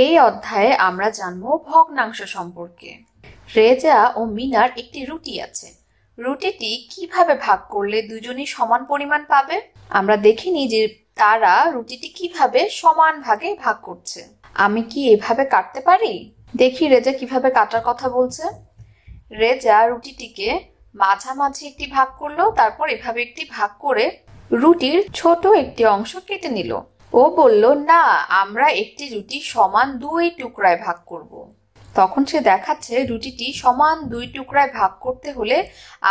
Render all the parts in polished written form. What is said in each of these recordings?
এই অধ্যায়ে আমরা জানব ভগ্নাংশ সম্পর্কে। রেজা ও মিনার একটি রুটি আছে। রুটিটি কিভাবে ভাগ করলে দুজনই সমান পরিমাণ পাবে? আমরা দেখিনি যে তারা রুটিটি কিভাবে সমান ভাগে ভাগ করছে। আমি কি এভাবে কাটতে পারি? দেখি রেজা কিভাবে কাটার কথা বলছে। রেজা রুটিটিকে মাঝামাঝি একটি ভাগ করলো, তারপর এভাবে একটি ভাগ করে রুটির ছোট একটি অংশ কেটে নিল। ও বলল, না, আমরা একটি রুটি সমান 2 টুকরায় ভাগ করব। তখন সে দেখাচ্ছে রুটিটি সমান 2 টুকরায় ভাগ করতে হলে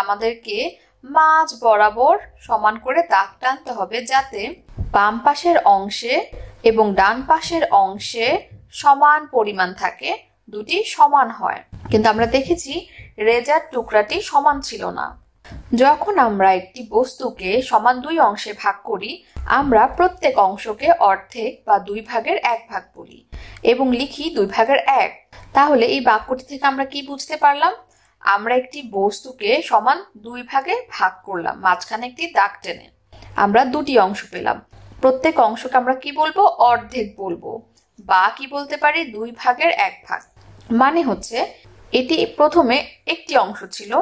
আমাদেরকে মাঝ বরাবর সমান করে দাগ টানতে হবে, যাতে বাম পাশের অংশে এবং ডান পাশের অংশে সমান পরিমাণ থাকে, দুটি সমান হয়। কিন্তু আমরা দেখেছি রেজার টুকরাটি সমান ছিল না। যখন আমরা একটি বস্তুকে সমান 2 অংশে ভাগ করি, আমরা প্রত্যেক অংশকে অর্ধেক বা 2 ভাগের 1 ভাগ বলি এবং লিখি 2 ভাগের 1। তাহলে এই বাক্যটি থেকে আমরা কি বুঝতে পারলাম? আমরা একটি বস্তুকে সমান 2 ভাগে ভাগ করলাম, মাঝখানে একটি দাগ টেনে আমরা দুটি অংশ পেলাম। প্রত্যেক অংশকে আমরা কি বলবো? অর্ধেক বলবো, বা কি বলতে পারি? 2 ভাগের 1 ভাগ। মানে হচ্ছে এটি প্রথমে একটি অংশ ছিল,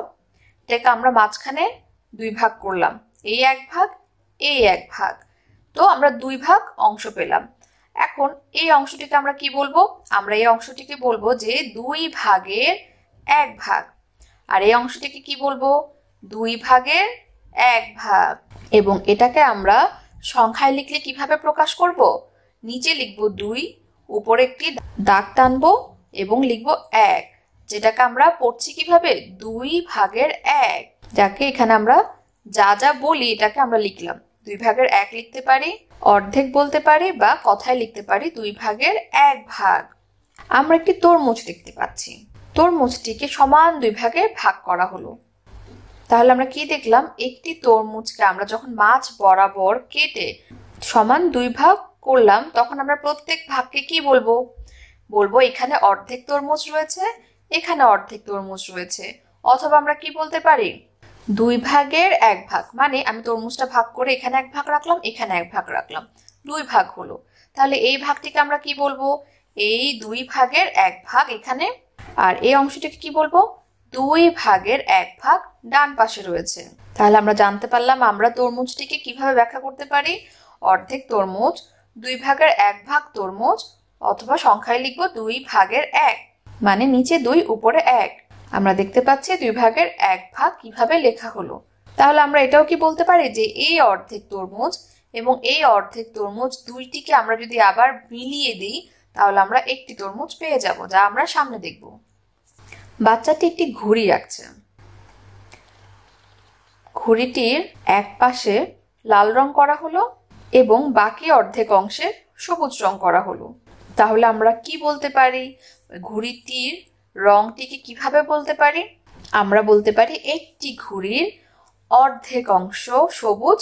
এটাকে আমরা মাঝখানে 2 ভাগ করলাম, এই 1 ভাগ, এই 1 ভাগ, তো আমরা 2 ভাগ অংশ পেলাম। এখন এই অংশটিকে আমরা কি বলবো? আমরা এই অংশটিকে বলবো যে 2 ভাগের 1 ভাগ। আর এই অংশটিকে কি বলবো? 2 ভাগের 1 ভাগ। এবং এটাকে আমরা সংখ্যায় লিখলে কিভাবে প্রকাশ করব? নিচে লিখবো 2, উপরে একটি দাগ টানবো এবং লিখবো 1, যেটাকে আমরা পড়ছি কিভাবে? 2 ভাগের 1, যাকে এখানে আমরা যা যা বলি এটাকে আমরা লিখলাম। 2 ভাগের 1 লিখতে পারি, অর্ধেক বলতে পারি, বা কথায় লিখতে পারি 2 ভাগের 1 ভাগ। আমরা একটি তরমুজ দেখতে পাচ্ছি। তরমুজটিকে সমান 2 ভাগে ভাগ করা হলো। তাহলে আমরা কি দেখলাম? একটি তরমুজকে আমরা যখন মাঝ বরাবর কেটে সমান 2 ভাগ করলাম, তখন আমরা প্রত্যেক ভাগকে কি বলবো? বলবো এখানে অর্ধেক তরমুজ রয়েছে, এখানে অর্ধেক তরমুজ রয়েছে। অথবা আমরা কি বলতে পারি? 2 ভাগের 1 ভাগ, মানে আমি তরমুজটা ভাগ করে এখানে 1 ভাগ রাখলাম, এখানে 1 ভাগ রাখলাম, 2 ভাগ হলো। তাহলে এই ভাগটিকে আমরা কি বলবো? এই 2 ভাগের 1 ভাগ এখানে। আর এই অংশটিকে কি বলবো? 2 ভাগের 1 ভাগ ডান পাশে রয়েছে। তাহলে আমরা জানতে পারলাম আমরা তরমুজটিকে কিভাবে ব্যাখ্যা করতে পারি? অর্ধেক তরমুজ, 2 ভাগের 1 ভাগ তরমুজ, অথবা সংখ্যায় লিখবো 2 ভাগের 1, মানে নিচে 2 উপরে 1। আমরা দেখতে পাচ্ছি 2 ভাগের 1 ভাগ কিভাবে লেখা হলো। তাহলে আমরা এটাও কি বলতে পারি যে এই অর্ধেক তরমুজ এবং এই অর্ধেক তরমুজ দুইটিকে আমরা যদি আবার মিলিয়ে দিই, তাহলে আমরা একটি তরমুজ পেয়ে যাব, যা আমরা সামনে দেখব। বাচ্চাটি একটি ঘুড়ি আঁকছে। ঘুড়িটির এক পাশে লাল রং করা হলো এবং বাকি অর্ধেক অংশে সবুজ রং করা হলো। তাহলে আমরা কি বলতে পারি? ঘুড়িটির রংটিকে কিভাবে বলতে পারি? আমরা বলতে পারি একটি ঘুড়ির অর্ধেক অংশ সবুজ,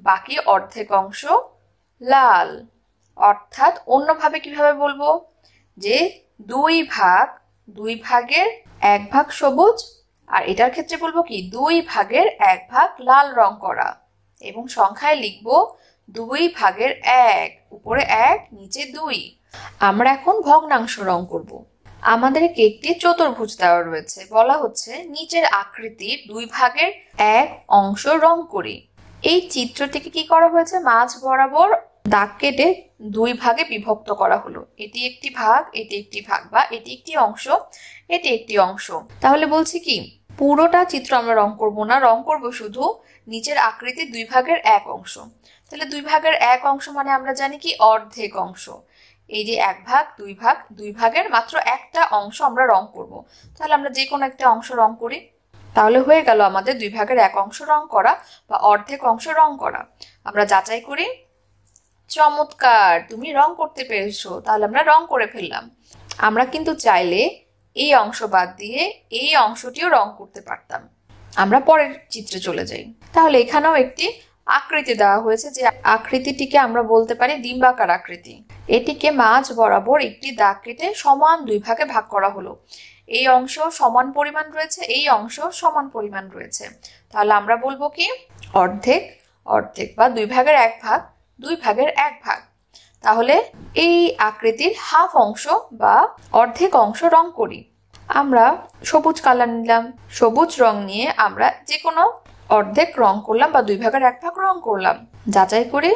বাকি অর্ধেক অংশ লাল। অর্থাৎ অন্যভাবে কিভাবে বলবো? যে 2 ভাগ, 2 ভাগের 1 ভাগ সবুজ, আর এটার ক্ষেত্রে বলবো কি? 2 ভাগের 1 ভাগ লাল রং করা, এবং সংখ্যায় লিখবো 2 ভাগের 1, উপরে 1, নিচে 2। আমরা এখন ভগ্নাংশ রং করব। আমাদেরকে একটি চতুর্ভুজ দেওয়া রয়েছে, বলা হচ্ছে নিচের আকৃতির 2 ভাগের 1 অংশ রং করি। এই চিত্রটিকে কি করা হয়েছে? মাঝ বরাবর দাগ কেটে 2 ভাগে বিভক্ত করা হলো। এটি একটি ভাগ, এটি একটি ভাগ, বা এটি একটি অংশ, এটি একটি অংশ। তাহলে বলছি কি, পুরোটা চিত্র আমরা রং করব না, রং করব শুধু নিচের আকৃতির 2 ভাগের 1 অংশ। তাহলে 2 ভাগের 1 অংশ মানে আমরা জানি কি? অর্ধেক অংশ। এই যে 1 ভাগ, 2 ভাগ, 2 ভাগের মাত্র একটা অংশ আমরা রং করব। তাহলে আমরা যে কোনো একটা অংশ রং করি, তাহলে হয়ে গেল আমাদের 2 ভাগের 1 অংশ রং করা বা অর্ধেক অংশ রং করা। আমরা যাচাই করি। চমৎকার, তুমি রং করতে পেরেছো। তাহলে আমরা রং করে ফেললাম। আমরা কিন্তু চাইলে এই অংশ বাদ দিয়ে এই অংশটিও রং করতে পারতাম। আমরা পরের চিত্রে চলে যাই। তাহলে এখানেও একটি আকৃতি দেওয়া হয়েছে, যে আকৃতিটিকে আমরা বলতে পারি ডিম্বাকার আকৃতি। এটিকে মাঝ বরাবর একটি দাগ কেটে সমান 2 ভাগে ভাগ করা হলো। এই অংশ সমান পরিমাণ রয়েছে, এই অংশ সমান পরিমাণ রয়েছে। তাহলে আমরা বলবো কি? অর্ধেক অর্ধেক, বা 2 ভাগের 1 ভাগ, 2 ভাগের 1 ভাগ। তাহলে এই আকৃতির হাফ অংশ বা অর্ধেক অংশ রং করি। আমরা সবুজ কালার নিলাম, সবুজ রং নিয়ে আমরা যে কোনো অর্ধেক রং করলাম বা 2 ভাগের 1 ভাগ রং করলাম। যাচাই করে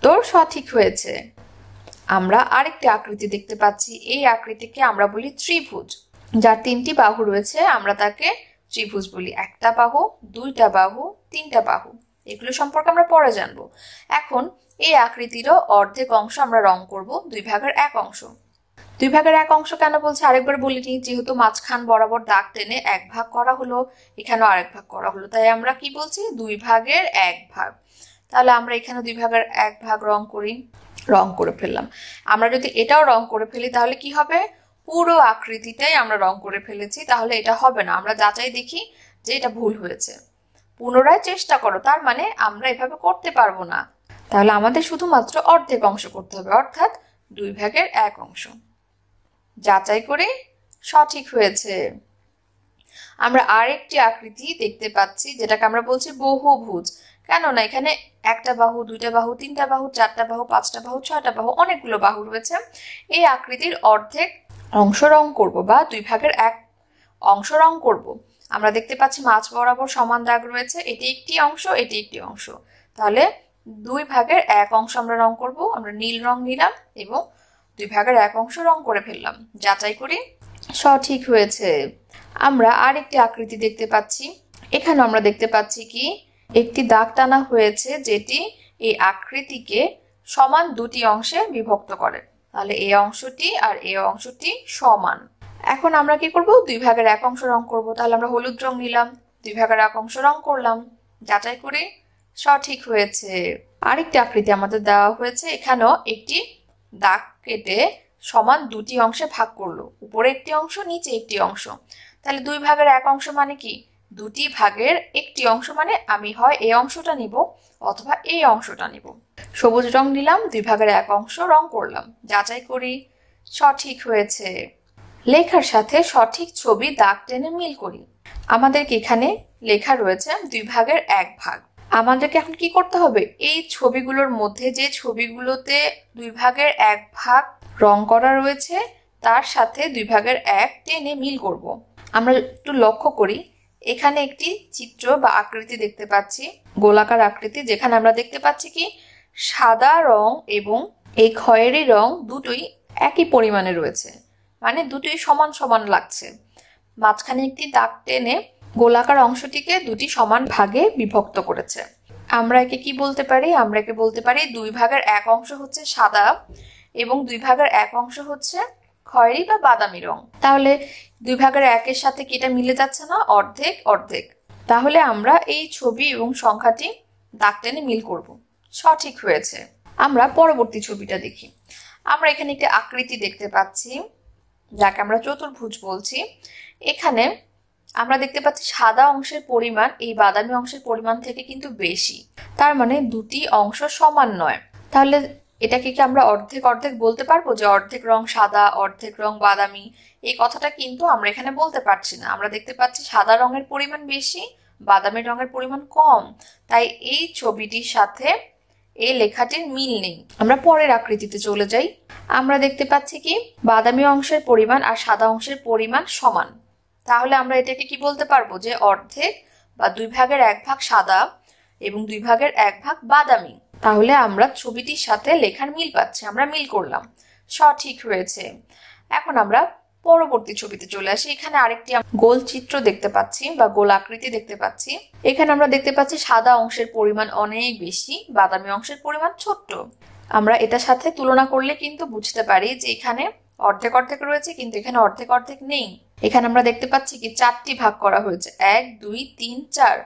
তোর সঠিক হয়েছে। আমরা আরেকটি আকৃতি দেখতে পাচ্ছি, এই আকৃতিকে আমরা বলি ত্রিভুজ। যার 3টি বাহু রয়েছে আমরা তাকে ত্রিভুজ বলি। 1টা বাহু, 2টা বাহু, 3টা বাহু, এগুলো সম্পর্কে আমরা পরে জানবো। এখন এই আকৃতিরও অর্ধেক অংশ আমরা রং করব 2 ভাগের 1 অংশ। 2 ভাগের 1 অংশ কেন বলছে আরেকবার বলিনি, যেহেতু মাঝখান বরাবর দাগ টেনে 1 ভাগ করা হলো, এখানেও আরেক ভাগ করা হলো, তাই আমরা কি বলছি 2 ভাগের 1 ভাগ। তাহলে আমরা এখানে 2 ভাগের 1 ভাগ রং করি, রং করে ফেললাম। আমরা যদি এটাও রং করে ফেলি তাহলে কি হবে, পুরো আকৃতিটাই আমরা রং করে ফেলেছি, তাহলে এটা হবে না। আমরা যাচাই দেখি যে এটা ভুল হয়েছে, পুনরায় চেষ্টা করো। তার মানে আমরা এভাবে করতে পারবো না, তাহলে আমাদের শুধুমাত্র অর্ধেক অংশ করতে হবে, অর্থাৎ 2 ভাগের 1 অংশ। যাচাই করে সঠিক হয়েছে। আমরা আরেকটি আকৃতি দেখতে পাচ্ছি যেটাকে আমরা বলছি বহুভুজ। কেননা এখানে 1টা বাহু, 2টা বাহু, 3টা বাহু, 4টা বাহু, 5টা বাহু, 6টা বাহু, অনেকগুলো বাহু রয়েছে। এই আকৃতির অর্ধেক অংশ রং করব বা 2 ভাগের 1 অংশ রং করব। আমরা দেখতে পাচ্ছি মাঝ বরাবর সমান দাগ রয়েছে, এটি একটি অংশ, এটি একটি অংশ। তাহলে 2 ভাগের 1 অংশ আমরা রং করব। আমরা নীল রং নিলাম এবং 2 ভাগের 1 অংশ রং করে ফেললাম। যাচাই করি সঠিক হয়েছে। আমরা আরেকটি আকৃতি দেখতে পাচ্ছি, এখানে আমরা দেখতে পাচ্ছি কি একটি দাগ টানা হয়েছে যেটি এই আকৃতিকে সমান 2টি অংশে বিভক্ত করে। তাহলে এই অংশটি আর এই অংশটি সমান। এখন আমরা কি করব, 2 ভাগের 1 অংশ রং করব। তাহলে আমরা হলুদ রং নিলাম, 2 ভাগের 1 অংশ রং করলাম। যাচাই করে সঠিক হয়েছে। আরেকটি আকৃতি আমাদের দেওয়া হয়েছে, এখানেও একটি দাগ কেটে সমান 2টি অংশে ভাগ করলো, উপরে একটি অংশ, নিচে একটি অংশ। তাহলে 2 ভাগের 1 অংশ মানে কি, 2টি ভাগের একটি অংশ মানে আমি হয় এই অংশটা নিব অথবা এই অংশটা নিব। সবুজ রং নিলাম, 2 ভাগের 1 অংশ রং করলাম। যাচাই করি সঠিক হয়েছে। লেখার সাথে সঠিক ছবি দাগ টেনে মিল করি। আমাদেরকে এখানে লেখা রয়েছে 2 ভাগের 1 ভাগ। আমাদেরকে এখন কি করতে হবে, এই ছবিগুলোর মধ্যে যে ছবিগুলোতে 2 ভাগের 1 ভাগ রং করা রয়েছে তার সাথে 2 ভাগের 1 টেনে মিল করব। আমরা একটু লক্ষ্য করি, এখানে একটি চিত্র বা আকৃতি দেখতে পাচ্ছি, গোলাকার আকৃতি, যেখানে আমরা দেখতে পাচ্ছি কি সাদা রং এবং এই খয়েরি রং দুটোই একই পরিমাণে রয়েছে, মানে দুটোই সমান সমান লাগছে। মাঝখানে একটি দাগ টেনে গোলাকার অংশটিকে 2টি সমান ভাগে বিভক্ত করেছে। আমরা একে কি বলতে পারি, আমরা একে বলতে পারি 2 ভাগের 1 অংশ হচ্ছে সাদা এবং 2 ভাগের 1 অংশ হচ্ছে খয়েরি বা বাদামি রং। তাহলে 2 ভাগের 1-এর সাথে কি এটা মিলে যাচ্ছে না, অর্ধেক অর্ধেক। তাহলে আমরা এই ছবি এবং সংখ্যাটি দাগ টেনে মিল করব। সঠিক হয়েছে। আমরা পরবর্তী ছবিটা দেখি। আমরা এখানে একটি আকৃতি দেখতে পাচ্ছি যাকে আমরা চতুর্ভুজ বলছি। এখানে আমরা দেখতে পাচ্ছি সাদা অংশের পরিমাণ এই বাদামি অংশের পরিমাণ থেকে কিন্তু বেশি, তার মানে 2টি অংশ সমান নয়। তাহলে এটাকে কি আমরা অর্ধেক অর্ধেক বলতে পারবো, যে অর্ধেক রং সাদা অর্ধেক রং বাদামি? এই কথাটা কিন্তু আমরা এখানে বলতে পারছি না। আমরা দেখতে পাচ্ছি সাদা রঙের পরিমাণ বেশি, বাদামি রঙের পরিমাণ কম, তাই এই ছবিটির সাথে এই লেখাটির মিল নেই। আমরা পরের আকৃতিতে চলে যাই। আমরা দেখতে পাচ্ছি কি বাদামি অংশের পরিমাণ আর সাদা অংশের পরিমাণ সমান। তাহলে আমরা এটাকে কি বলতে পারবো, যে অর্ধেক বা 2 ভাগের 1 ভাগ সাদা এবং 2 ভাগের 1 ভাগ বাদামি। তাহলে আমরা ছবিটির সাথে লেখার মিল পাচ্ছি, আমরা মিল করলাম। সঠিক হয়েছে। এখন আমরা পরবর্তী ছবিতে চলে আসি। এখানে আরেকটি গোল চিত্র দেখতে পাচ্ছি বা গোল আকৃতি দেখতে পাচ্ছি। এখানে আমরা দেখতে পাচ্ছি সাদা অংশের পরিমাণ অনেক বেশি, বাদামি অংশের পরিমাণ ছোট্ট। আমরা এটার সাথে তুলনা করলে কিন্তু বুঝতে পারি যে এখানে অর্ধেক অর্ধেক রয়েছে, কিন্তু এখানে অর্ধেক অর্ধেক নেই। এখানে আমরা দেখতে পাচ্ছি কি 4টি ভাগ করা হয়েছে, 1 2 3 4।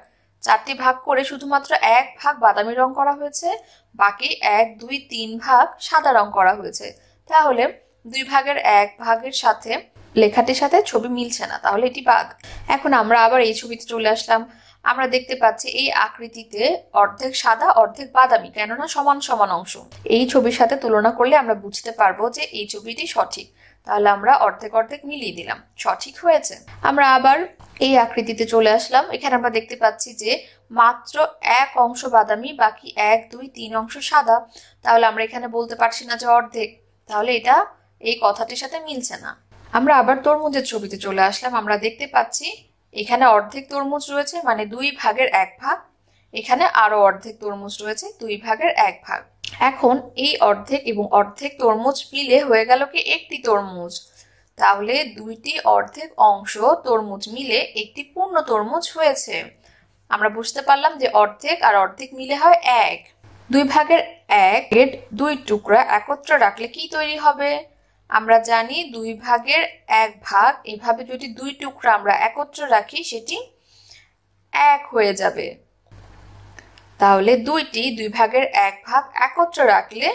4টি ভাগ করে শুধুমাত্র 1 ভাগ বাদামি রং করা হয়েছে, বাকি 1 2 3 ভাগ সাদা রং করা হয়েছে। তাহলে 2 ভাগের 1 ভাগের সাথে লেখাটির সাথে ছবি মিলছে না, তাহলে এটি বাদ। এখন আমরা আবার এই ছবিতে চলে আসলাম। আমরা দেখতে পাচ্ছি এই আকৃতিতে অর্ধেক সাদা অর্ধেক বাদামি, কেননা সমান সমান অংশ। এই ছবির সাথে তুলনা করলে আমরা বুঝতে পারবো যে এই ছবিটি সঠিক। তাহলে আমরা অর্ধেক অর্ধেক মিলিয়ে দিলাম, সঠিক হয়েছে। আমরা আবার এই আকৃতিতে চলে আসলাম। এখানে আমরা দেখতে পাচ্ছি যে মাত্র এক অংশ বাদামি, বাকি 1 2 3 অংশ সাদা। তাহলে আমরা এখানে বলতে পারছি না যে অর্ধেক, তাহলে এটা এই কথাটির সাথে মিলছে না। আমরা আবার তরমুজের ছবিতে চলে আসলাম। আমরা দেখতে পাচ্ছি এখানে অর্ধেক তরমুজ রয়েছে, মানে 2 ভাগের 1 ভাগ। এখানে আরো অর্ধেক তরমুজ রয়েছে, 2 ভাগের 1 ভাগ। এখন এই অর্ধেক এবং অর্ধেক তরমুজ মিলে হয়ে গেল কি একটি তরমুজ। তাহলে 2টি অর্ধেক অংশ তরমুজ মিলে একটি পূর্ণ তরমুজ হয়েছে। আমরা বুঝতে পারলাম যে অর্ধেক আর অর্ধেক মিলে হয় 1। 2 ভাগের 1 এর 2 টুকরা একত্রে রাখলে কি তৈরি হবে? আমরা জানি 2 ভাগের 1 ভাগ, এভাবে যদি 2 টুকরা আমরা একত্রে রাখি সেটি 1 হয়ে যাবে। তাহলে 2 ভাগের 1 ভাগ একত্রে রাখলে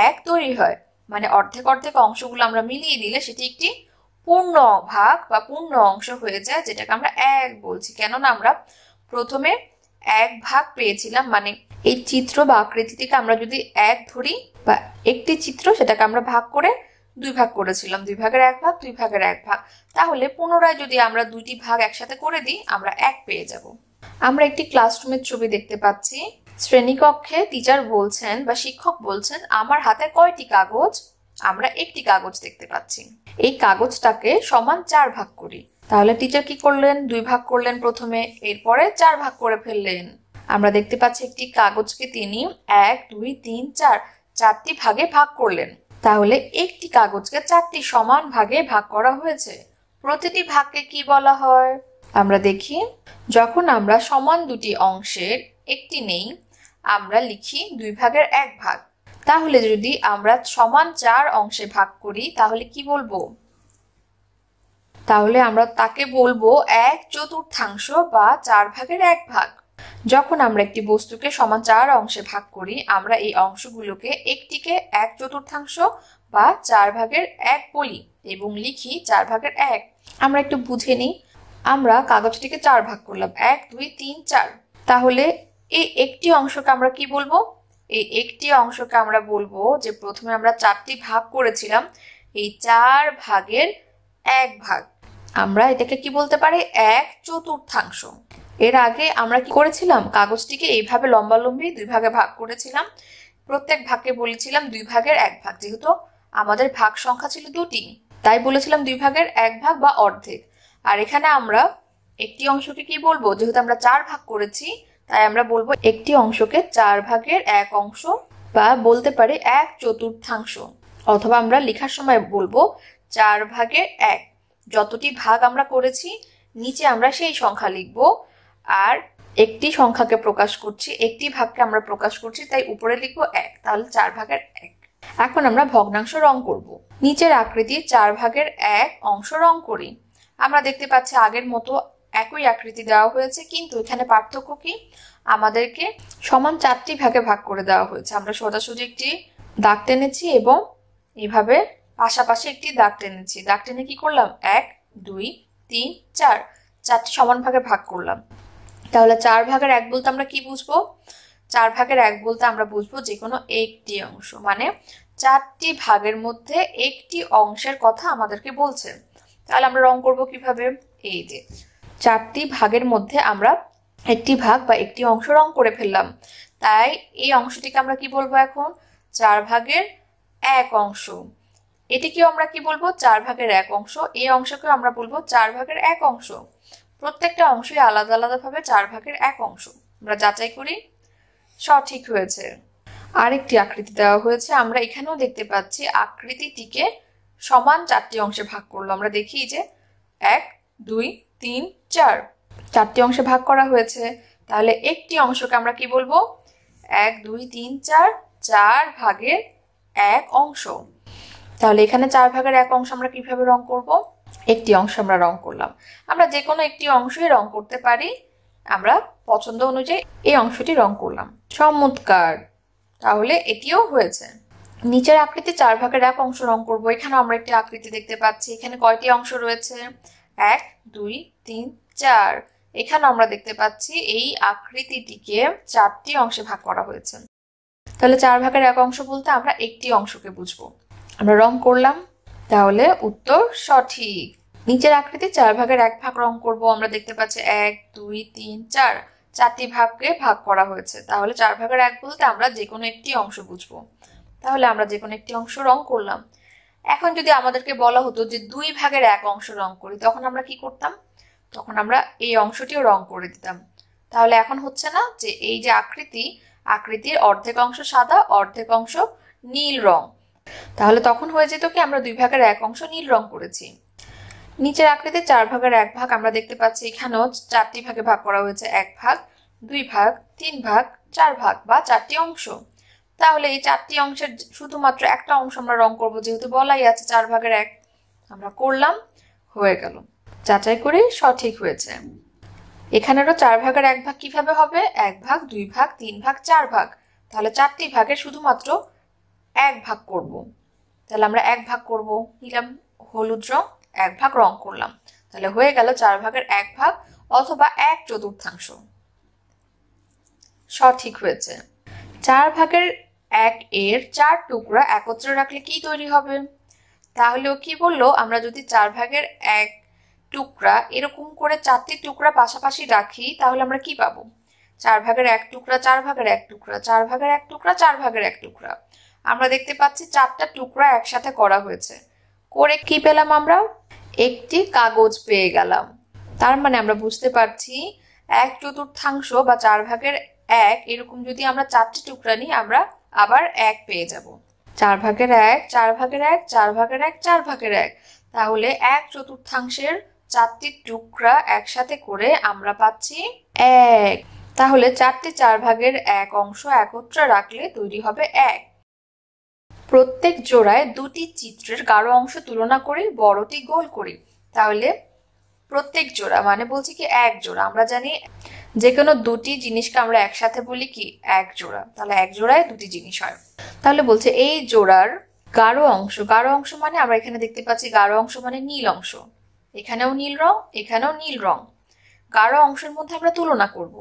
1 তৈরি হয়, মানে অর্ধেক অর্ধেক অংশগুলো আমরা মিলিয়ে দিলে সেটি একটি পূর্ণ ভাগ বা পূর্ণ অংশ হয়ে যায়, যেটাকে আমরা 1 বলছি। কেননা আমরা প্রথমে 1 ভাগ পেয়েছিলাম, মানে এই চিত্র বা আকৃতি থেকে আমরা যদি 1 ধরি বা একটি চিত্র, সেটাকে আমরা ভাগ করে 2 ভাগ করেছিলাম, 2 ভাগের 1 ভাগ 2 ভাগের 1 ভাগ। তাহলে পুনরায় যদি আমরা 2টি ভাগ একসাথে করে দিই আমরা 1 পেয়ে যাব। আমরা একটি ক্লাসরুমের ছবি দেখতে পাচ্ছি। শ্রেণীকক্ষে টিচার বলছেন বা শিক্ষক বলছেন, আমার হাতে কয়টি কাগজ? আমরা একটি কাগজ দেখতে পাচ্ছি। এই কাগজটাকে সমান 4 ভাগ করি। তাহলে টিচার কি করলেন? 2 ভাগ করলেন প্রথমে, এরপরে 4 ভাগ করে ফেললেন। আমরা দেখতে পাচ্ছি একটি কাগজকে তিনি 1 2 3 4 4টি ভাগে ভাগ করলেন। তাহলে একটি কাগজকে 4টি সমান ভাগে ভাগ করা হয়েছে। প্রতিটি ভাগকে কি বলা হয়? আমরা দেখি, যখন আমরা সমান দুটি অংশের একটি নেই, আমরা লিখি 2 ভাগের 1 ভাগ। তাহলে যদি আমরা সমান 4 অংশে ভাগ করি তাহলে কি বলবো? তাহলে আমরা তাকে বলবো 1/4 বা 4 ভাগের 1 ভাগ। যখন আমরা একটি বস্তুকে সমান 4 অংশে ভাগ করি, আমরা এই অংশগুলোকে একটিকে 1/4 বা 4 ভাগের 1 বলি এবং লিখি 4 ভাগের 1। আমরা একটু বুঝে নিই। আমরা কাগজটিকে 4 ভাগ করলাম, 1 2 3 4। তাহলে এই একটি অংশকে আমরা কি বলবো? এই একটি অংশকে আমরা বলবো যে প্রথমে আমরা 4টি ভাগ করেছিলাম, এই 4 ভাগের 1 ভাগ। আমরা এটাকে কি বলতে পারি? 1/4। এর আগে আমরা কি করেছিলাম? কাগজটিকে এইভাবে লম্বালম্বি 2 ভাগে ভাগ করেছিলাম। প্রত্যেক ভাগকে বলেছিলাম 2 ভাগের 1 ভাগ। যেহেতু আমাদের ভাগ সংখ্যা ছিল 2টি, তাই বলেছিলাম 2 ভাগের 1 ভাগ বা অর্ধেক। আর এখানে আমরা একটি অংশকে কি বলবো? যেহেতু আমরা 4 ভাগ করেছি, তাই আমরা বলবো একটি অংশকে 4 ভাগের 1 অংশ বা বলতে পারি 1/4। অথবা আমরা লেখার সময় বলবো 4 ভাগের 1। যতটি ভাগ আমরা করেছি নিচে আমরা সেই সংখ্যা লিখব, আর একটি সংখ্যাকে প্রকাশ করছি, একটি ভাগকে আমরা প্রকাশ করছি, তাই উপরে লিখবো 1। তাহলে 4 ভাগের 1। এখন আমরা ভগ্নাংশ রং করব। নিচের আকৃতির 4 ভাগের 1 অংশ রং করি। আমরা দেখতে পাচ্ছি আগের মতো একই আকৃতি দেওয়া হয়েছে, কিন্তু এখানে পার্থক্য কি? আমাদেরকে সমান 4টি ভাগে ভাগ করে দেওয়া হয়েছে। আমরা সোজাসুজি একটি দাগ টেনেছি এবং এইভাবে পাশাপাশি একটি দাগ টেনেছি। দাগ টেনে কি করলাম? 1 2 3 4 4টি সমান ভাগে ভাগ করলাম। তাহলে 4 ভাগের 1 বলতে আমরা কি বুঝবো? 4 ভাগের 1 বলতে আমরা বুঝবো যে কোনো একটি অংশ, মানে 4টি ভাগের মধ্যে একটি অংশের কথা আমাদেরকে বলছে। তাহলে আমরা রং করব কিভাবে? এই যে 4টি ভাগের মধ্যে আমরা একটি ভাগ বা একটি অংশ রং করে ফেললাম। তাই এই অংশটিকে আমরা কি বলবো এখন? 4 ভাগের 1 অংশ। এটিকেও আমরা কি বলবো? 4 ভাগের 1 অংশ। এই অংশকেও আমরা বলবো 4 ভাগের 1 অংশ। প্রত্যেকটা অংশই আলাদা আলাদা ভাবে 4 ভাগের 1 অংশ। আমরা যাচাই করি, সঠিক হয়েছে। আরেকটি আকৃতি দেওয়া হয়েছে। আমরা এখানেও দেখতে পাচ্ছি আকৃতিটিকে সমান 4টি অংশে ভাগ করলো। আমরা দেখি যে 1 2 3 4 4টি অংশে ভাগ করা হয়েছে। তাহলে একটি অংশকে আমরা কি বলবো? 1 2 3 4 4 ভাগের 1 অংশ। তাহলে এখানে 4 ভাগের 1 অংশ আমরা কিভাবে রং করব? একটি অংশ আমরা রং করলাম। আমরা যে কোনো একটি অংশই রং করতে পারি। আমরা পছন্দ অনুযায়ী এই অংশটি রং করলাম। চমৎকার! তাহলে এটিও হয়েছে। নিচের আকৃতি 4 ভাগের 1 অংশ রং করব। এখানে আমরা একটি আকৃতি দেখতে পাচ্ছি। এখানে কয়টি অংশ রয়েছে? 1 2 3 4। এখানে আমরা দেখতে পাচ্ছি এই আকৃতিটিকে 4টি অংশে ভাগ করা হয়েছে। তাহলে 4 ভাগের 1 অংশ বলতে আমরা একটি অংশকে বুঝবো। আমরা রং করলাম, তাহলে উত্তর সঠিক। নিচের আকৃতি 4 ভাগের 1 ভাগ রং করব। আমরা দেখতে পাচ্ছি 1 2 3 4 4টি ভাগে ভাগ করা হয়েছে। তাহলে 4 ভাগের 1 বলতে আমরা যে কোনো একটি অংশ বুঝবো। তাহলে আমরা যে কোনো একটি অংশ রং করলাম। এখন যদি আমাদেরকে বলা হতো যে 2 ভাগের 1 অংশ রং করি, তখন আমরা কি করতাম? তখন আমরা এই অংশটিও রং করে দিতাম। তাহলে এখন হচ্ছে না যে এই যে আকৃতির অর্ধেক অংশ সাদা, অর্ধেক অংশ নীল রং। তাহলে তখন হয়ে যেত কি আমরা 2 ভাগের 1 অংশ নীল রং করেছি। নিচের আকৃতি 4 ভাগের 1 ভাগ আমরা দেখতে পাচ্ছি এখানেও 4টি ভাগে ভাগ করা হয়েছে, 1 ভাগ 2 ভাগ 3 ভাগ 4 ভাগ বা 4টি অংশ। তাহলে এই 4টি অংশের শুধুমাত্র একটা অংশ আমরা রং করব, যেহেতু বলাই আছে 4 ভাগের 1। আমরা করলাম, হয়ে গেল। যাচাই করে সঠিক হয়েছে। এখানেরও 4 ভাগের 1 ভাগ কিভাবে হবে? 1 ভাগ 2 ভাগ 3 ভাগ 4 ভাগ। তাহলে 4টি ভাগের শুধুমাত্র 1 ভাগ করব। তাহলে আমরা 1 ভাগ করব, নিলাম হলুদ রং, 1 ভাগ রং করলাম। তাহলে হয়ে গেল 4 ভাগের 1 ভাগ অথবা 1/4। সঠিক হয়েছে। 4 ভাগের 1 এর 4 টুকরা একত্রে রাখলে কি তৈরি হবে? তাহলেও কি বললো, আমরা যদি 4 ভাগের 1 টুকরা এরকম করে 4টি টুকরা পাশাপাশি রাখি, তাহলে আমরা কি পাবো? 4 ভাগের 1 টুকরা, 4 ভাগের 1 টুকরা, 4 ভাগের 1 টুকরা, 4 ভাগের 1 টুকরা। আমরা দেখতে পাচ্ছি 4টা টুকরা একসাথে করা হয়েছে। করে কি পেলাম? আমরা একটি কাগজ পেয়ে গেলাম। তার মানে আমরা বুঝতে পারছি 1/4 বা 4 ভাগের 1 এরকম যদি আমরা 4টি টুকরা নিই, আমরা আবার 1 পেয়ে যাব। 4 ভাগের 1, 4 ভাগের 1, 4 ভাগের 1, 4 ভাগের 1। তাহলে 1/4 4টি টুকরা একসাথে করে আমরা পাচ্ছি 1। তাহলে 4টি 4 ভাগের 1 অংশ একত্রে রাখলে তৈরি হবে 1। প্রত্যেক জোড়ায় 2টি চিত্রের গাঢ় অংশ তুলনা করে বড়টি গোল করি। তাহলে প্রত্যেক জোড়া মানে বলছি কি 1 জোড়া। আমরা জানি যে কোনো 2টি জিনিসকে আমরা একসাথে বলি কি 1 জোড়া। তাহলে 1 জোড়ায় 2টি জিনিস হয়। তাহলে বলছে এই জোড়ার গাঢ় অংশ মানে আমরা এখানে দেখতে পাচ্ছি গাঢ় অংশ মানে নীল অংশ। এখানেও নীল রং, এখানেও নীল রং। গাঢ় অংশের মধ্যে আমরা তুলনা করব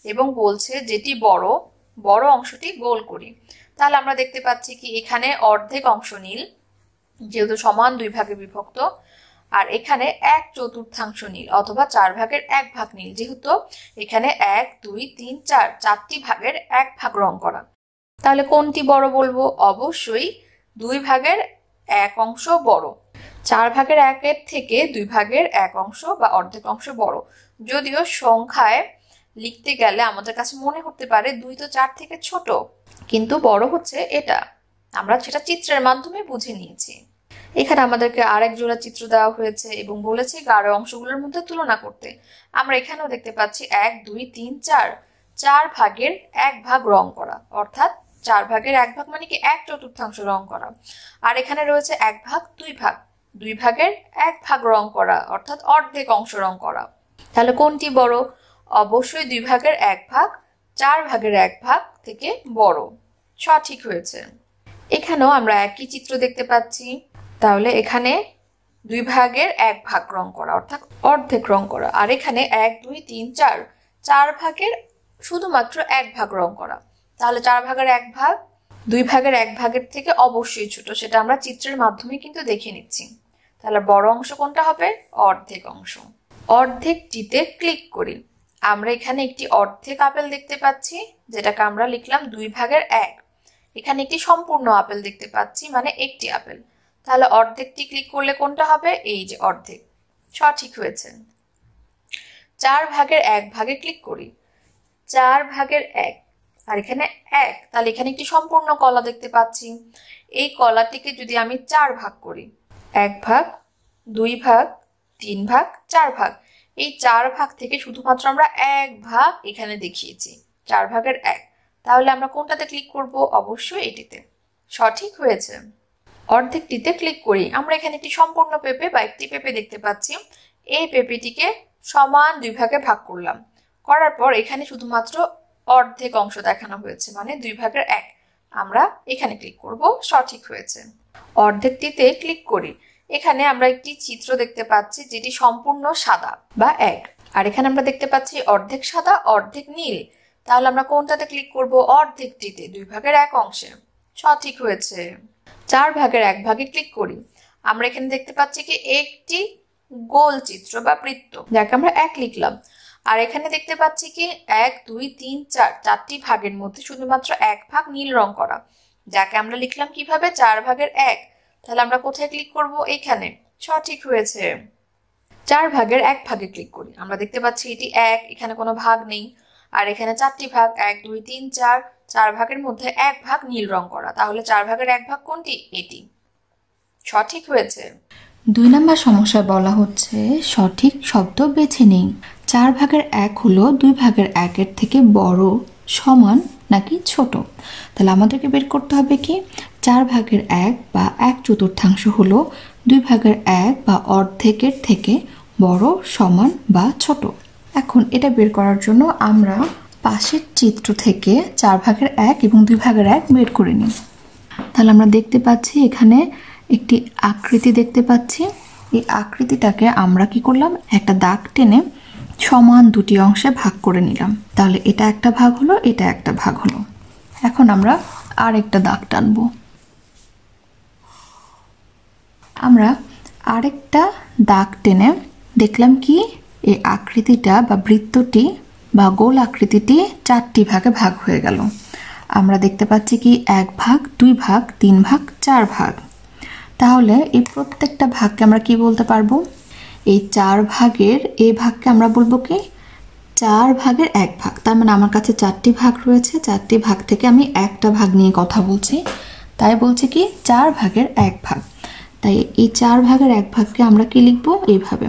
এবং বলছে যেটি বড় অংশটি গোল করি। তাহলে আমরা দেখতে পাচ্ছি কি এখানে অর্ধেক অংশ নীল, যেহেতু সমান 2 ভাগে বিভক্ত, আর এখানে 1/4 নীল অথবা 4 ভাগের 1 ভাগ নীল, যেহেতু এখানে 1 2 3 4 4টি ভাগের 1 ভাগ রং করা। তাহলে কোনটি বড় বলবো? অবশ্যই 2 ভাগের 1 অংশ বড়। 4 ভাগের 1 এর থেকে 2 ভাগের 1 অংশ বা অর্ধেক অংশ বড়। যদিও সংখ্যায় লিখতে গেলে আমাদের কাছে মনে হতে পারে 2 তো 4 থেকে ছোট, কিন্তু বড় হচ্ছে এটা। আমরা সেটা চিত্রের মাধ্যমে বুঝে নিয়েছি। এখানে আমাদেরকে আরেক জোড়া চিত্র দেওয়া হয়েছে এবং বলেছে গাঢ় অংশগুলোর মধ্যে তুলনা করতে। আমরা এখানেও দেখতে পাচ্ছি 1 2 3 4 4 ভাগের 1 ভাগ রং করা, অর্থাৎ 4 ভাগের 1 ভাগ মানে কি 1/4 রং করা। আর এখানে রয়েছে 1 ভাগ 2 ভাগ, 2 ভাগের 1 ভাগ রং করা, অর্থাৎ অর্ধেক অংশ রং করা। তাহলে কোনটি বড়? অবশ্যই 2 ভাগের 1 ভাগ 4 ভাগের 1 ভাগ থেকে বড়। সঠিক হয়েছে। এখানেও আমরা একই চিত্র দেখতে পাচ্ছি। তাহলে এখানে 2 ভাগের 1 ভাগ রং করা, অর্থাৎ অর্ধেক রং করা। আর এখানে 1 2 3 4 4 ভাগের শুধুমাত্র 1 ভাগ রং করা। তাহলে 4 ভাগের 1 ভাগ 2 ভাগের 1 ভাগের থেকে অবশ্যই ছোট, সেটা আমরা চিত্রের মাধ্যমে কিন্তু দেখে নিচ্ছি। তাহলে বড় অংশ কোনটা হবে? অর্ধেক অংশ। অর্ধেকটিতে ক্লিক করি। আমরা এখানে একটি অর্ধেক আপেল দেখতে পাচ্ছি, যেটাকে আমরা লিখলাম 2 ভাগের 1। এখানে একটি সম্পূর্ণ আপেল দেখতে পাচ্ছি, মানে একটি আপেল। তাহলে অর্ধেকটি ক্লিক করলে কোনটা হবে? এই যে অর্ধেক। সঠিক হয়েছে। 4 ভাগের 1 ভাগে ক্লিক করি। 4 ভাগের 1, আর এখানে 1, তাহলে এখানে একটি সম্পূর্ণ কলা দেখতে পাচ্ছি। এই কলাটিকে যদি আমি 4 ভাগ করি, 1 ভাগ 2 ভাগ 3 ভাগ 4 ভাগ, এই 4 ভাগ থেকে শুধুমাত্র আমরা 1 ভাগ এখানে দেখিয়েছি, 4 ভাগের 1। তাহলে আমরা কোনটাতে ক্লিক করব? অবশ্যই এটিতে। সঠিক হয়েছে। অর্ধেকটিতে ক্লিক করি। আমরা এখানে একটি সম্পূর্ণ পেঁপে বা একটি পেঁপে দেখতে পাচ্ছি। এই পেঁপেটিকে সমান 2 ভাগে ভাগ করলাম। করার পর এখানে শুধুমাত্র অর্ধেক অংশ দেখানো হয়েছে, মানে 2 ভাগের 1। আমরা এখানে ক্লিক করব। সঠিক হয়েছে। অর্ধেকটিতে ক্লিক করি। এখানে আমরা একটি চিত্র দেখতে পাচ্ছি যেটি সম্পূর্ণ সাদা বা 1। আর এখানে আমরা দেখতে পাচ্ছি অর্ধেক সাদা অর্ধেক নীল। তাহলে আমরা কোনটাতে ক্লিক করব? অর্ধেকটিতে, 2/1 অংশে। সঠিক হয়েছে। 4/1 ভাগে ক্লিক করি। আমরা এখানে দেখতে পাচ্ছি কি একটি গোল চিত্র বা বৃত্ত, যাকে আমরা 1 লিখলাম। আর এখানে দেখতে পাচ্ছি কি 1 2 3 4 4টি ভাগের মধ্যে শুধুমাত্র 1 ভাগ নীল রং করা, যাকে আমরা লিখলাম কিভাবে? 4/1। তাহলে আমরা কোথায় ক্লিক করব? এখানে। সঠিক হয়েছে। 4/1 ভাগে ক্লিক করি। আমরা দেখতে পাচ্ছি এটি 1, এখানে কোনো ভাগ নেই। আর এখানে 4টি ভাগ, 1 2 3 4, 4 ভাগের মধ্যে 1 ভাগ নীল রং করা। তাহলে 4/1 ভাগ কোনটি? এটি। সঠিক হয়েছে। 2 নম্বর সমস্যায় বলা হচ্ছে সঠিক শব্দ বেছে নিন। 4/1 হলো 2/1 থেকে বড়, সমান নাকি ছোট? তাহলে আমাদেরকে বের করতে হবে কি 4/1 বা 1/4 হলো 2/1 বা অর্ধেকের থেকে বড়, সমান বা ছোট। এখন এটা বের করার জন্য আমরা পাশের চিত্র থেকে 4/1 এবং 2/1 বের করে নিই। তাহলে আমরা দেখতে পাচ্ছি এখানে একটি আকৃতি দেখতে পাচ্ছি। এই আকৃতিটাকে আমরা কি করলাম? একটা দাগ টেনে সমান দুটি অংশে ভাগ করে নিলাম। তাহলে এটা একটা ভাগ হলো, এটা একটা ভাগ হলো। এখন আমরা আরেকটা দাগ টানবো। আমরা আরেকটা দাগ টেনে দেখলাম কি এই আকৃতিটা বা বৃত্তটি বা গোল আকৃতিটি 4টি ভাগে ভাগ হয়ে গেল। আমরা দেখতে পাচ্ছি কি 1 ভাগ, 2 ভাগ, 3 ভাগ, 4 ভাগ। তাহলে এই প্রত্যেকটা ভাগকে আমরা কি বলতে পারবো? এই 4 ভাগের এই ভাগকে আমরা বলবো কি 4/1 ভাগ। তার মানে আমার কাছে 4টি ভাগ রয়েছে, 4টি ভাগ থেকে আমি একটা ভাগ নিয়ে কথা বলছি, তাই বলছি কি 4/1 ভাগ। তাই এই 4/1 ভাগকে আমরা কি লিখবো? এইভাবে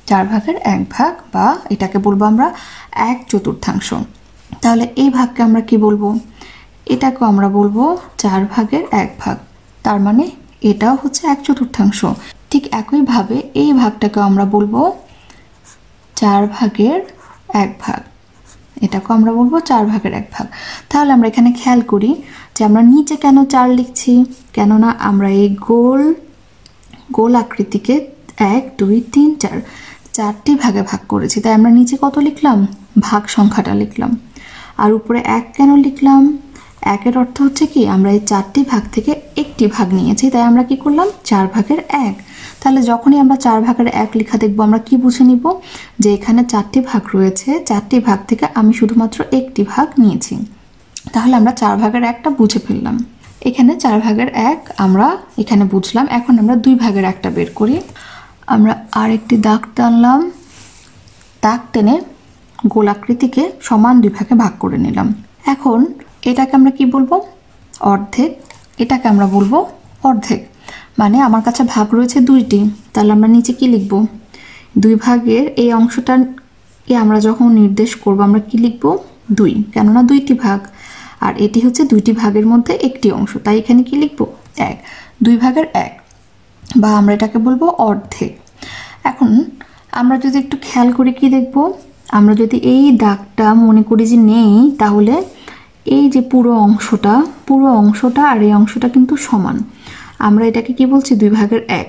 4/1 ভাগ, বা এটাকে বলবো আমরা 1/4। তাহলে এই ভাগকে আমরা কি বলবো? এটাকেও আমরা বলবো 4/1 ভাগ। তার মানে এটাও হচ্ছে 1/4। ঠিক একইভাবে এই ভাগটাকেও আমরা বলবো 4/1 ভাগ। এটাকেও আমরা বলবো 4/1 ভাগ। তাহলে আমরা এখানে খেয়াল করি যে আমরা নিচে কেন 4 লিখছি? কেননা আমরা এই গোল আকৃতিকে 1 2 3 4 4টি ভাগে ভাগ করেছি, তাই আমরা নিচে কত লিখলাম? ভাগ সংখ্যাটা লিখলাম। আর উপরে 1 কেন লিখলাম? 1-এর অর্থ হচ্ছে কি আমরা এই 4টি ভাগ থেকে একটি ভাগ নিয়েছি, তাই আমরা কি করলাম? 4/1। তাহলে যখনই আমরা 4/1 লেখা দেখবো আমরা কি বুঝে নিব? যে এখানে 4টি ভাগ রয়েছে, 4টি ভাগ থেকে আমি শুধুমাত্র একটি ভাগ নিয়েছি। তাহলে আমরা 4/1টা বুঝে ফেললাম। এখানে 4/1 আমরা এখানে বুঝলাম। এখন আমরা 2/1টা বের করি। আমরা আরেকটি দাগ টানলাম, দাগ টেনে গোলাকৃতিকে সমান 2 ভাগে ভাগ করে নিলাম। এখন এটাকে আমরা কি বলবো? অর্ধেক। এটাকে আমরা বলবো অর্ধেক। মানে আমার কাছে ভাগ রয়েছে 2টি, তাহলে আমরা নিচে কি লিখব? 2 ভাগের এই অংশটাকে আমরা যখন নির্দেশ করব আমরা কি লিখব? 2, কেননা 2টি ভাগ। আর এটি হচ্ছে 2টি ভাগের মধ্যে একটি অংশ, তাই এখানে কি লিখব? 1। 2/1, বা আমরা এটাকে বলবো অর্ধেক। এখন আমরা যদি একটু খেয়াল করে কি দেখব? আমরা যদি এই দাগটা মনে করি যে নেই, তাহলে এই যে পুরো অংশটা আর এই অংশটা কিন্তু সমান। আমরা এটাকে কি বলছি? 2/1।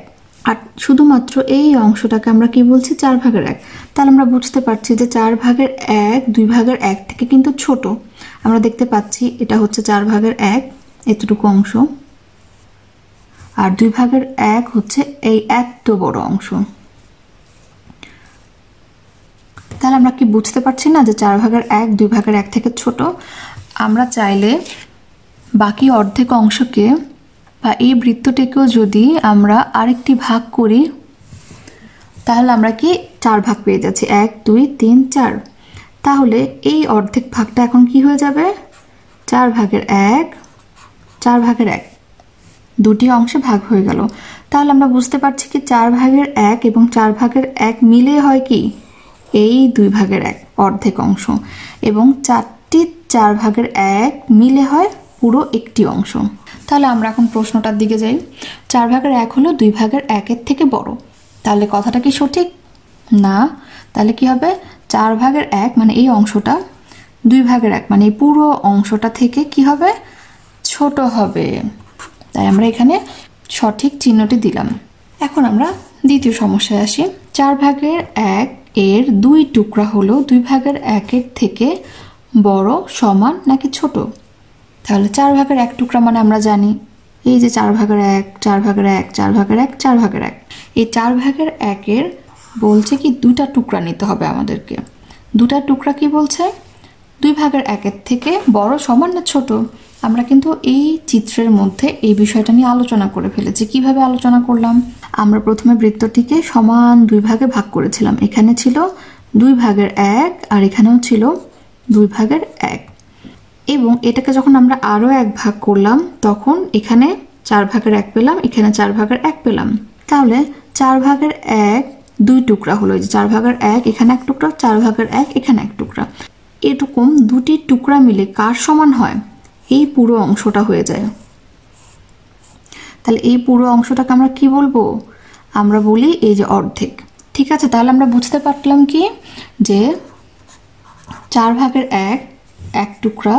আর শুধুমাত্র এই অংশটাকে আমরা কি বলছি? 4/1। তাহলে আমরা বুঝতে পারছি যে 4/1 2/1 থেকে কিন্তু ছোট। আমরা দেখতে পাচ্ছি এটা হচ্ছে 4/1 এতটুকু অংশ, আর 2/1 হচ্ছে এই এত বড় অংশ। তাহলে আমরা কি বুঝতে পারছি না যে 4/1 2/1 থেকে ছোট? আমরা চাইলে বাকি অর্ধেক অংশকে বা এই বৃত্তটিকেও যদি আমরা আরেকটি ভাগ করি, তাহলে আমরা কি 4 ভাগ পেয়ে যাচ্ছি, 1 2 3 4। তাহলে এই অর্ধেক ভাগটা এখন কি হয়ে যাবে? 4/1 4/1, দুটি অংশে ভাগ হয়ে গেল। তাহলে আমরা বুঝতে পারছি কি 4/1 এবং 4/1 মিলে হয় কি এই 2/1 অর্ধেক অংশ, এবং 4টি 4/1 মিলে হয় পুরো একটি অংশ। তাহলে আমরা এখন প্রশ্নটার দিকে যাই। 4/1 হলো 2/1 থেকে বড়। তাহলে কথাটা কি সঠিক? না। তাহলে কি হবে? 4/1 মানে এই অংশটা, 2/1 মানে এই পুরো অংশটা থেকে কি হবে? ছোট হবে। তাই আমরা এখানে সঠিক চিহ্নটি দিলাম। এখন আমরা দ্বিতীয় সমস্যায় আসি। 4/1 এর 2 টুকরা হলো 2/1 থেকে বড়, সমান নাকি ছোট? তাহলে 4/1 টুকরা মানে আমরা জানি এই যে 4/1, 4/1, 4/1, 4/1। এই 4/1 বলছে কি 2টা টুকরা নিতে হবে আমাদেরকে। 2টা টুকরা কি বলছে? 2/1 থেকে বড়, সমান না ছোট? আমরা কিন্তু এই চিত্রের মধ্যে এই বিষয়টা নিয়ে আলোচনা করে ফেলেছি। কিভাবে আলোচনা করলাম? আমরা প্রথমে বৃত্তটিকে সমান 2 ভাগে ভাগ করেছিলাম। এখানে ছিল 2/1 আর এখানেও ছিল 2/1, এবং এটাকে যখন আমরা আরো 1 ভাগ করলাম তখন এখানে 4/1 পেলাম, এখানে 4/1 পেলাম। তাহলে 4/1 2 টুকরা হলো। এই যে 4/1 এখানে 1 টুকরা, 4/1 এখানে 1 টুকরা। এরকম দুটি টুকরা মিলে কার সমান হয়? এই পুরো অংশটা হয়ে যায়। তাহলে এই পুরো অংশটাকে আমরা কি বলবো? আমরা বলি এই যে অর্ধেক। ঠিক আছে, তাহলে আমরা বুঝতে পারলাম কি যে 4/1 1 টুকরা,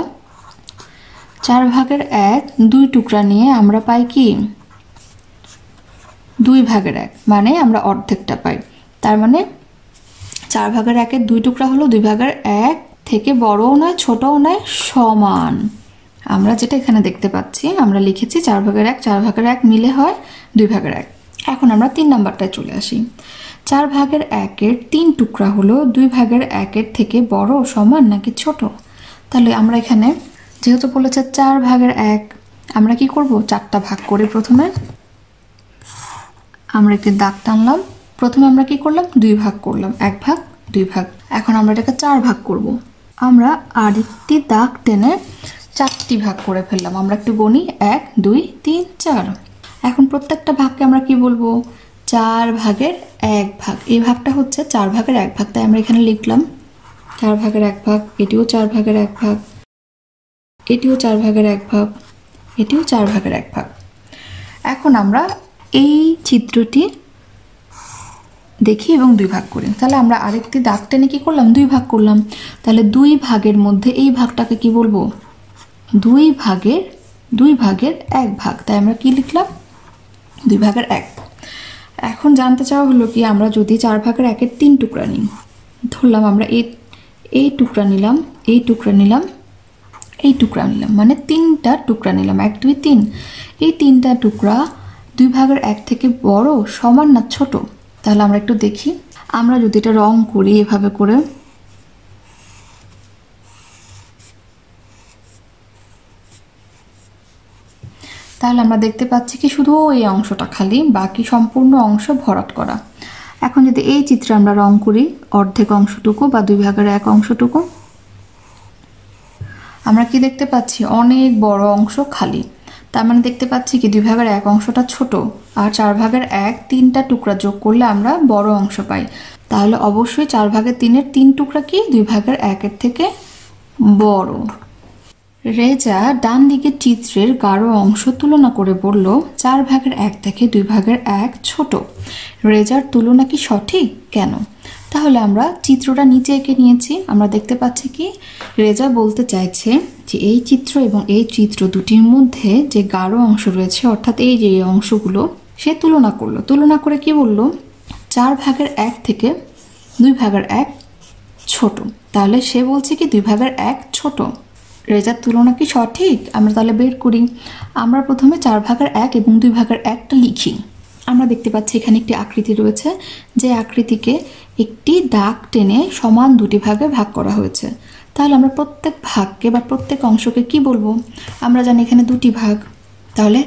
4/1 2 টুকরা নিয়ে আমরা পাই কি 2/1, মানে আমরা অর্ধেকটা পাই। তার মানে 4/1 2 টুকরা হলো 2/1 থেকে বড়ও নয়, ছোটও নয়, সমান। আমরা যেটা এখানে দেখতে পাচ্ছি, আমরা লিখেছি 4/1 4/1 মিলে হয় 2/1। এখন আমরা 3 নাম্বারটায় চলে আসি। 4/1 3 টুকরা হলো 2/1 থেকে বড়, সমান নাকি ছোট? তাহলে আমরা এখানে যেহেতু বলেছে 4/1, আমরা কি করব? 4টা ভাগ করে প্রথমে আমরা একটি দাগ টানলাম। প্রথমে আমরা কি করলাম? 2 ভাগ করলাম, 1 ভাগ 2 ভাগ। এখন আমরা এটাকে 4 ভাগ করব। আমরা আরেকটি দাগ টেনে 4টি ভাগ করে ফেললাম। আমরা একটু গণি, 1 2 3 4। এখন প্রত্যেকটা ভাগকে আমরা কি বলবো? 4/1 ভাগ। এই ভাগটা হচ্ছে 4/1 ভাগ, তাই আমরা এখানে লিখলাম 4/1 ভাগ। এটিও 4/1 ভাগ, এটিও 4/1 ভাগ, এটিও 4/1 ভাগ। এখন আমরা এই চিত্রটি দেখি এবং 2 ভাগ করি। তাহলে আমরা আরেকটি দাগ টেনে কি করলাম? 2 ভাগ করলাম। তাহলে 2 ভাগের মধ্যে এই ভাগটাকে কি বলবো? 2 ভাগের 1 ভাগ। তাই আমরা কি লিখলাম? 2/1। এখন জানতে চাওয়া হলো কি আমরা যদি 4/1 3 টুকরা নিই, ধরলাম আমরা এই টুকরা নিলাম, এই টুকরা নিলাম, এই টুকরা নিলাম, মানে 3টা টুকরা নিলাম, 1 2 3। এই 3টা টুকরা 2/1 থেকে বড়, সমান না ছোট? তাহলে আমরা একটু দেখি। আমরা যদি এটা রং করি এভাবে করে, তাহলে আমরা দেখতে পাচ্ছি কি শুধু এই অংশটা খালি, বাকি সম্পূর্ণ অংশ ভরাট করা। এখন যদি এই চিত্রে আমরা রং করি অর্ধেক অংশটুকু বা 2/1 অংশটুকু, আমরা কি দেখতে পাচ্ছি? অনেক বড় অংশ খালি। তার মানে দেখতে পাচ্ছি কি 2/1 অংশটা ছোট, আর 4/1 3টা টুকরা যোগ করলে আমরা বড় অংশ পাই। তাহলে অবশ্যই 4/3 3 টুকরা কি 2/1 থেকে বড়। রেজা ডান দিকের চিত্রের গাঢ় অংশ তুলনা করে বলল 4/1 থেকে 2/1 ছোট। রেজার তুলনা কি সঠিক? কেন? তাহলে আমরা চিত্রটা নিচে এঁকে নিয়েছি। আমরা দেখতে পাচ্ছি কি রেজা বলতে চাইছে যে এই চিত্র এবং এই চিত্র দুটির মধ্যে যে গাঢ় অংশ রয়েছে, অর্থাৎ এই যে অংশগুলো, সে তুলনা করলো। তুলনা করে কি বলল? 4/1 থেকে 2/1 ছোট। তাহলে সে বলছে কি 2/1 ছোট। রেজার তুলনা কি সঠিক? আমরা তাহলে বের করি। আমরা প্রথমে 4/1 এবং 2/1টা লিখি। আমরা দেখতে পাচ্ছি এখানে একটি আকৃতি রয়েছে, যে আকৃতিকে একটি দাগ টেনে সমান 2টি ভাগে ভাগ করা হয়েছে। তাহলে আমরা প্রত্যেক ভাগকে বা প্রত্যেক অংশকে কি বলবো? আমরা জানি এখানে 2টি ভাগ, তাহলে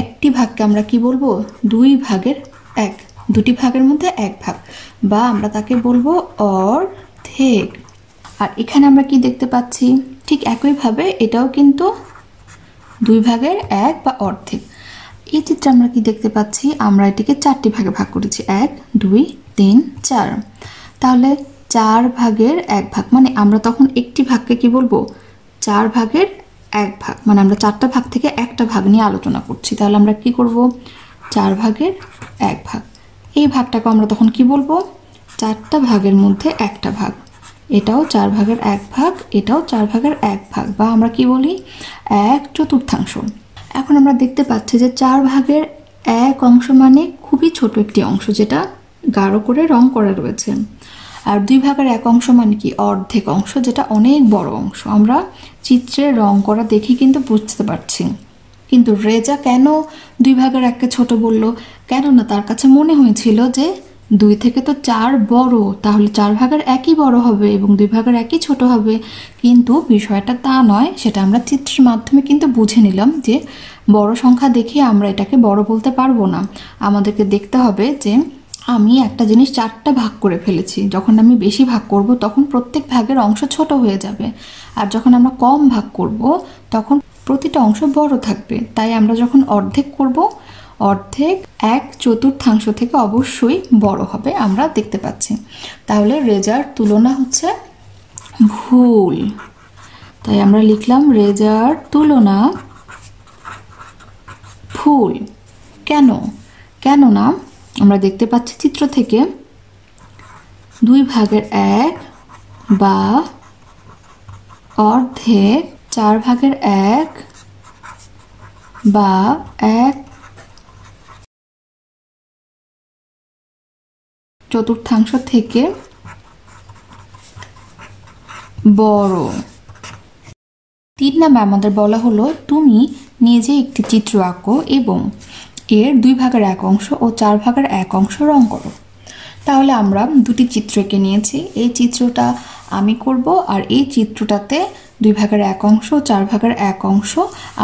একটি ভাগকে আমরা কি বলবো? 2/1। 2টি ভাগের মধ্যে 1 ভাগ, বা আমরা তাকে বলবো অর্ধেক। আর এখানে আমরা কি দেখতে পাচ্ছি? ঠিক একইভাবে এটাও কিন্তু 2/1 বা অর্ধেক। এই চিত্রে আমরা কি দেখতে পাচ্ছি? আমরা এটিকে 4টি ভাগে ভাগ করেছি, 1 2 3 4। তাহলে 4/1 ভাগ, মানে আমরা তখন একটি ভাগকে কি বলবো? 4/1 ভাগ, মানে আমরা 4টা ভাগ থেকে একটা ভাগ নিয়ে আলোচনা করছি। তাহলে আমরা কি করব? 4/1 ভাগ। এই ভাগটাকে আমরা তখন কি বলবো? 4টা ভাগের মধ্যে একটা ভাগ। এটাও 4/1 ভাগ, এটাও 4/1 ভাগ, বা আমরা কি বলি? 1/4। এখন আমরা দেখতে পাচ্ছি যে 4/1 অংশ মানে খুবই ছোট একটি অংশ, যেটা গাঢ় করে রং করা রয়েছে। আর 2/1 অংশ মানে কি অর্ধেক অংশ, যেটা অনেক বড় অংশ। আমরা চিত্রে রং করা দেখে কিন্তু বুঝতে পারছি। কিন্তু রেজা কেন 2/1কে ছোট বলল? কেননা তার কাছে মনে হয়েছিল যে 2 থেকে তো 4 বড়, তাহলে 4/1ই বড় হবে এবং 2/1ই ছোট হবে। কিন্তু বিষয়টা তা নয়, সেটা আমরা চিত্রের মাধ্যমে কিন্তু বুঝে নিলাম যে বড় সংখ্যা দেখে আমরা এটাকে বড় বলতে পারবো না। আমাদেরকে দেখতে হবে যে আমি একটা জিনিস 4টা ভাগ করে ফেলেছি, যখন আমি বেশি ভাগ করব তখন প্রত্যেক ভাগের অংশ ছোট হয়ে যাবে, আর যখন আমরা কম ভাগ করব তখন প্রতিটা অংশ বড় থাকবে। তাই আমরা যখন অর্ধেক করব, অর্ধেক 1/4 থেকে অবশ্যই বড় হবে, আমরা দেখতে পাচ্ছি। তাহলে রেজার তুলনা হচ্ছে ভুল। তাই আমরা লিখলাম রেজার তুলনা ভুল। কেননা আমরা দেখতে পাচ্ছি চিত্র থেকে 2/1 বা অর্ধেক 4/1 বা 1/4 থেকে বড়। 3 নামে আমাদের বলা হলো তুমি নিজে একটি চিত্র আঁকো এবং এর 2/1 অংশ ও 4/1 অংশ রং করো। তাহলে আমরা দুটি চিত্র এঁকে নিয়েছি। এই চিত্রটা আমি করব, আর এই চিত্রটাতে 2/1 অংশ ও 4/1 অংশ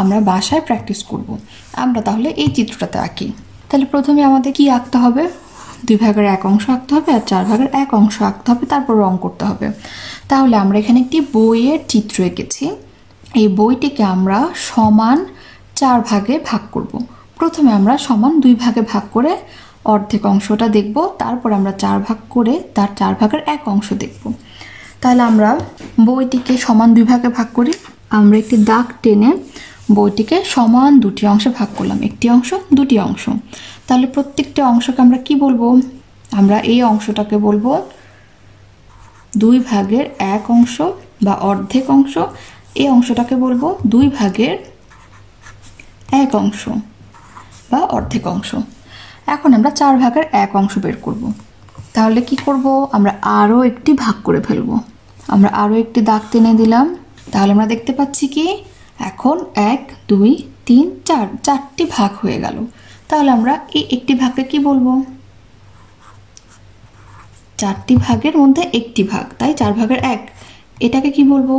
আমরা বাসায় প্র্যাকটিস করব। আমরা তাহলে এই চিত্রটাতে আঁকি। তাহলে প্রথমে আমাদের কি আঁকতে হবে? 2/1 অংশ আঁকতে হবে আর 4/1 অংশ আঁকতে হবে, তারপর রং করতে হবে। তাহলে আমরা এখানে একটি বইয়ের চিত্র এঁকেছি। এই বইটিকে আমরা সমান 4 ভাগে ভাগ করব। প্রথমে আমরা সমান 2 ভাগে ভাগ করে অর্ধেক অংশটা দেখব, তারপর আমরা 4 ভাগ করে তার 4/1 অংশ দেখব। তাহলে আমরা বইটিকে সমান 2 ভাগে ভাগ করি। আমরা একটি দাগ টেনে বইটিকে সমান 2টি অংশে ভাগ করলাম, একটি অংশ 2টি অংশ। তাহলে প্রত্যেকটা অংশকে আমরা কি বলবো? আমরা এই অংশটাকে বলবো 2/1 অংশ বা অর্ধেক অংশ। এই অংশটাকে বলবো 2/1 অংশ বা অর্ধেক অংশ। এখন আমরা 4/1 অংশ বের করব। তাহলে কি করব? আমরা আরও একটি ভাগ করে ফেলবো। আমরা আরও একটি দাগ টেনে দিলাম। তাহলে আমরা দেখতে পাচ্ছি কি এখন 1 2 3 4 4টি ভাগ হয়ে গেল। তাহলে আমরা এই একটি ভাগকে কি বলবো? 4টি ভাগের মধ্যে একটি ভাগ, তাই 4/1। এটাকে কি বলবো?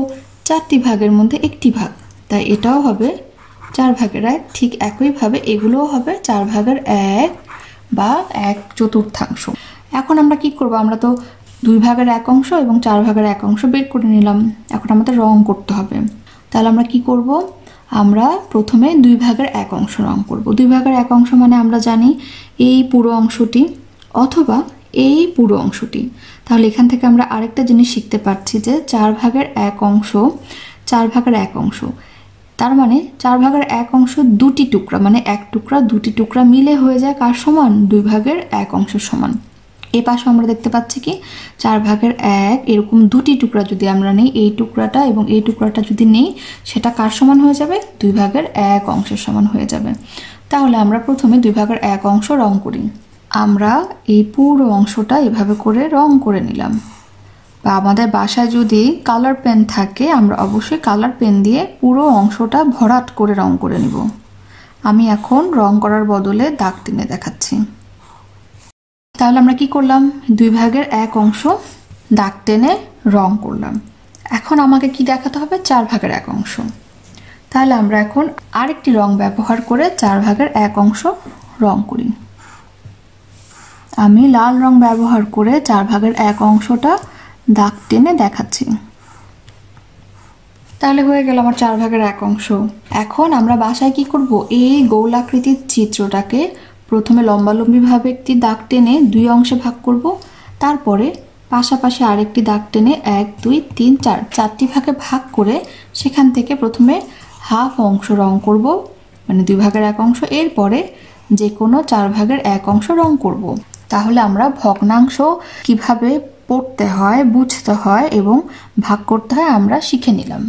4টি ভাগের মধ্যে একটি ভাগ, তাই এটাও হবে 4/1। ঠিক একইভাবে এগুলোও হবে 4/1 বা 1/4। এখন আমরা কি করব? আমরা তো 2/1 অংশ এবং 4/1 অংশ বের করে নিলাম। এখন আমাদের রং করতে হবে। তাহলে আমরা কি করব? আমরা প্রথমে 2/1 অংশ রং করব। 2/1 অংশ মানে আমরা জানি এই পুরো অংশটি অথবা এই পুরো অংশটি। তাহলে এখান থেকে আমরা আরেকটা জিনিস শিখতে পারছি যে 4/1 অংশ 4/1 অংশ, তার মানে 4/1 অংশ দুটি টুকরা, মানে এক টুকরা দুটি টুকরা মিলে হয়ে যায় কার সমান? 2/1 অংশের সমান। এই পাশে আমরা দেখতে পাচ্ছি কি 4/1 এরকম দুটি টুকরা যদি আমরা নেই, এই টুকরাটা এবং এই টুকরাটা যদি নেই, সেটা কার সমান হয়ে যাবে? 2/1 অংশের সমান হয়ে যাবে। তাহলে আমরা প্রথমে 2/1 অংশ রং করি। আমরা এই পুরো অংশটা এভাবে করে রং করে নিলাম। বা আমাদের বাসায় যদি কালার পেন থাকে, আমরা অবশ্যই কালার পেন দিয়ে পুরো অংশটা ভরাট করে রং করে নিব। আমি এখন রং করার বদলে দাগ টেনে দেখাচ্ছি। তাহলে আমরা কি করলাম? 2/1 অংশ দাগ টেনে রং করলাম। এখন আমাকে কি দেখাতে হবে? 4/1 অংশ। তাহলে আমরা এখন আরেকটি রং ব্যবহার করে 4/1 অংশ রং করি। আমি লাল রং ব্যবহার করে 4/1 অংশটা দাগ টেনে দেখাচ্ছি। তাহলে হয়ে গেল আমার 4/1 অংশ। এখন আমরা বাসায় কি করব? এই গোলাকৃতির চিত্রটাকে প্রথমে লম্বালম্বিভাবে একটি দাগ টেনে 2 অংশে ভাগ করব, তারপরে পাশাপাশি আরেকটি দাগ টেনে 1 2 3 4 4টি ভাগে ভাগ করে সেখান থেকে প্রথমে হাফ অংশ রং করব, মানে 2/1 অংশ। এরপরে যে কোনো 4/1 অংশ রং করব। তাহলে আমরা ভগ্নাংশ কিভাবে পড়তে হয়, বুঝতে হয় এবং ভাগ করতে হয় আমরা শিখে নিলাম।